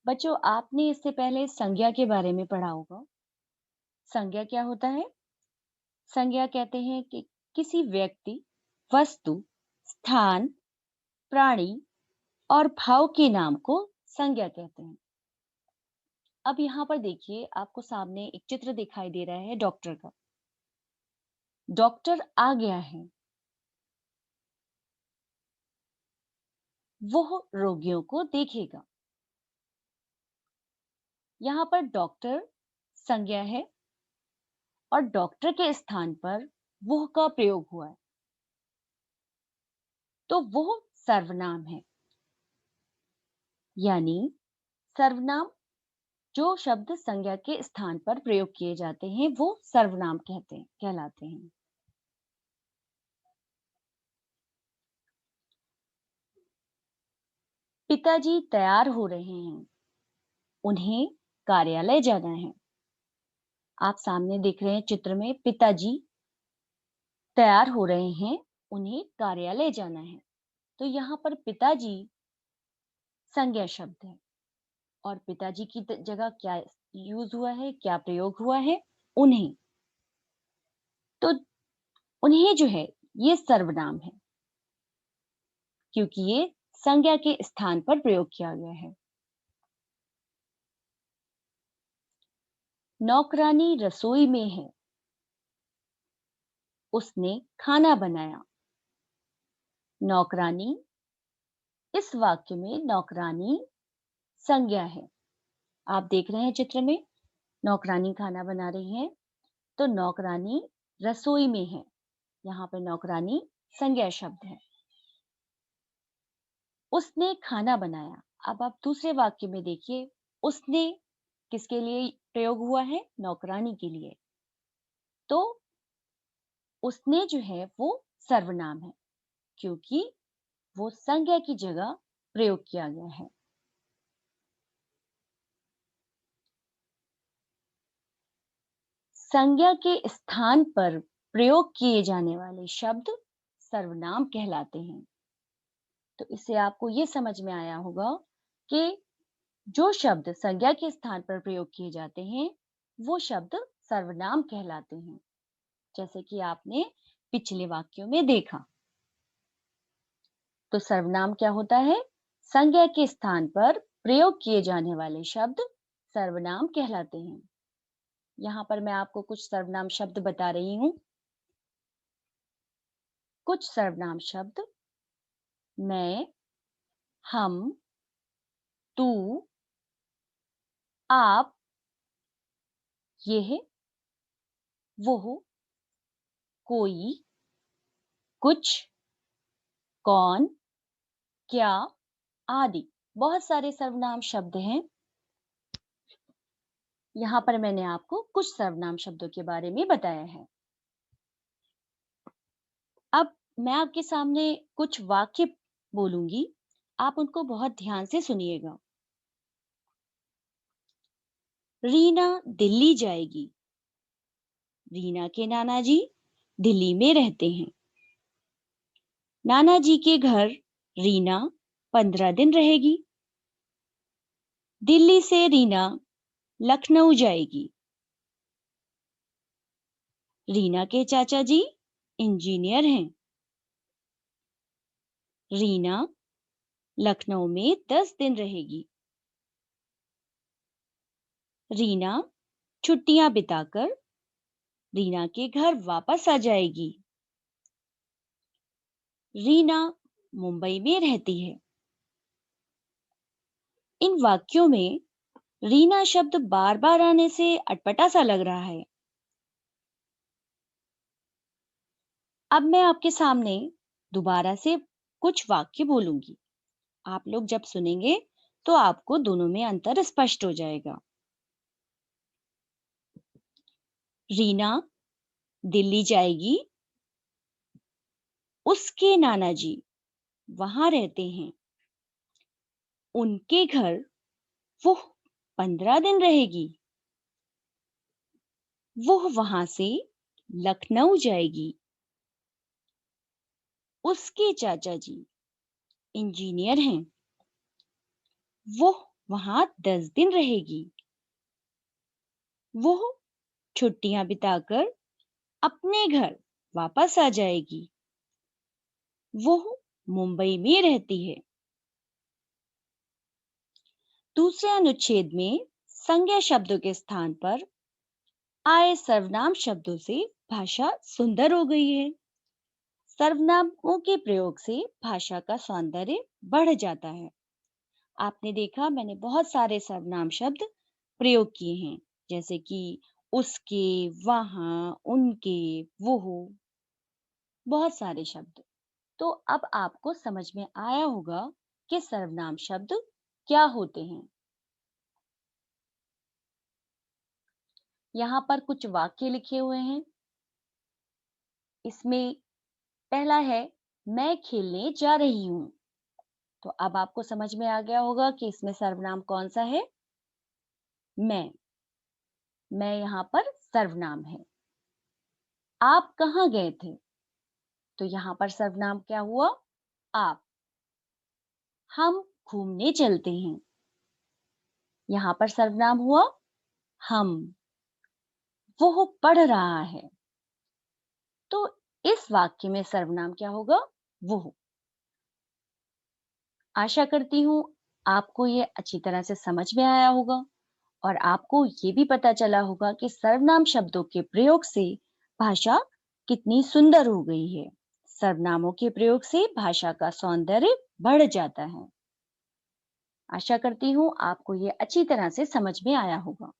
बच्चों, आपने इससे पहले संज्ञा के बारे में पढ़ा होगा। संज्ञा क्या होता है? संज्ञा कहते हैं कि किसी व्यक्ति, वस्तु, स्थान, प्राणी और भाव के नाम को संज्ञा कहते हैं। अब यहाँ पर देखिए, आपको सामने एक चित्र दिखाई दे रहा है डॉक्टर का। डॉक्टर आ गया है। वो रोगियों को देखेगा। यहाँ पर डॉक्टर संज्ञा है और डॉक्टर के स्थान पर वह का प्रयोग हुआ है, तो वह सर्वनाम है। यानी सर्वनाम, जो शब्द संज्ञा के स्थान पर प्रयोग किए जाते हैं वो सर्वनाम कहलाते हैं। पिताजी तैयार हो रहे हैं। उन्हें कार्यालय जाना है। आप सामने देख रहे हैं चित्र में, पिताजी तैयार हो रहे हैं, उन्हें कार्यालय जाना है। तो यहाँ पर पिताजी संज्ञा शब्द है और पिताजी की जगह क्या यूज हुआ है, क्या प्रयोग हुआ है? उन्हें। तो उन्हें जो है ये सर्वनाम है, क्योंकि ये संज्ञा के स्थान पर प्रयोग किया गया है। नौकरानी रसोई में है। उसने खाना बनाया। नौकरानी, इस वाक्य में नौकरानी संज्ञा है। आप देख रहे हैं चित्र में, नौकरानी खाना बना रही है, तो नौकरानी रसोई में है। यहाँ पर नौकरानी संज्ञा शब्द है। उसने खाना बनाया। अब आप दूसरे वाक्य में देखिए, उसने किसके लिए प्रयोग हुआ है? नौकरानी के लिए। तो उसने जो है वो सर्वनाम है, क्योंकि वो संज्ञा की जगह प्रयोग किया गया है। संज्ञा के स्थान पर प्रयोग किए जाने वाले शब्द सर्वनाम कहलाते हैं। तो इससे आपको ये समझ में आया होगा कि जो शब्द संज्ञा के स्थान पर प्रयोग किए जाते हैं वो शब्द सर्वनाम कहलाते हैं, जैसे कि आपने पिछले वाक्यों में देखा। तो सर्वनाम क्या होता है? संज्ञा के स्थान पर प्रयोग किए जाने वाले शब्द सर्वनाम कहलाते हैं। यहाँ पर मैं आपको कुछ सर्वनाम शब्द बता रही हूँ। कुछ सर्वनाम शब्द: मैं, हम, तू, आप, यह, वो, कोई, कुछ, कौन, क्या आदि बहुत सारे सर्वनाम शब्द हैं। यहाँ पर मैंने आपको कुछ सर्वनाम शब्दों के बारे में बताया है। अब मैं आपके सामने कुछ वाक्य बोलूंगी, आप उनको बहुत ध्यान से सुनिएगा। रीना दिल्ली जाएगी। रीना के नाना जी दिल्ली में रहते हैं। नाना जी के घर रीना 15 दिन रहेगी। दिल्ली से रीना लखनऊ जाएगी। रीना के चाचा जी इंजीनियर हैं। रीना लखनऊ में 10 दिन रहेगी। रीना छुट्टियां बिताकर रीना के घर वापस आ जाएगी। रीना मुंबई में रहती है। इन वाक्यों में रीना शब्द बार बार आने से अटपटा सा लग रहा है। अब मैं आपके सामने दोबारा से कुछ वाक्य बोलूंगी। आप लोग जब सुनेंगे तो आपको दोनों में अंतर स्पष्ट हो जाएगा। रीना दिल्ली जाएगी। उसके नाना जी वहां रहते हैं। उनके घर वो 15 दिन रहेगी। वो वहां से लखनऊ जाएगी। उसके चाचा जी इंजीनियर हैं। वो वहां 10 दिन रहेगी। वो छुट्टियां बिताकर अपने घर वापस आ जाएगी। वो मुंबई में रहती है। दूसरे अनुच्छेद में संज्ञा शब्दों के स्थान पर आए सर्वनाम शब्दों से भाषा सुंदर हो गई है। सर्वनामों के प्रयोग से भाषा का सौंदर्य बढ़ जाता है। आपने देखा मैंने बहुत सारे सर्वनाम शब्द प्रयोग किए हैं, जैसे कि उसके, वहां, उनके, वो, बहुत सारे शब्द। तो अब आपको समझ में आया होगा कि सर्वनाम शब्द क्या होते हैं। यहाँ पर कुछ वाक्य लिखे हुए हैं। इसमें पहला है, मैं खेलने जा रही हूँ। तो अब आपको समझ में आ गया होगा कि इसमें सर्वनाम कौन सा है। मैं। मैं यहाँ पर सर्वनाम है। आप कहाँ गए थे? तो यहाँ पर सर्वनाम क्या हुआ? आप। हम घूमने चलते हैं। यहाँ पर सर्वनाम हुआ हम। वो पढ़ रहा है। तो इस वाक्य में सर्वनाम क्या होगा? वो। आशा करती हूँ आपको ये अच्छी तरह से समझ में आया होगा और आपको ये भी पता चला होगा कि सर्वनाम शब्दों के प्रयोग से भाषा कितनी सुंदर हो गई है। सर्वनामों के प्रयोग से भाषा का सौंदर्य बढ़ जाता है। आशा करती हूँ आपको ये अच्छी तरह से समझ में आया होगा।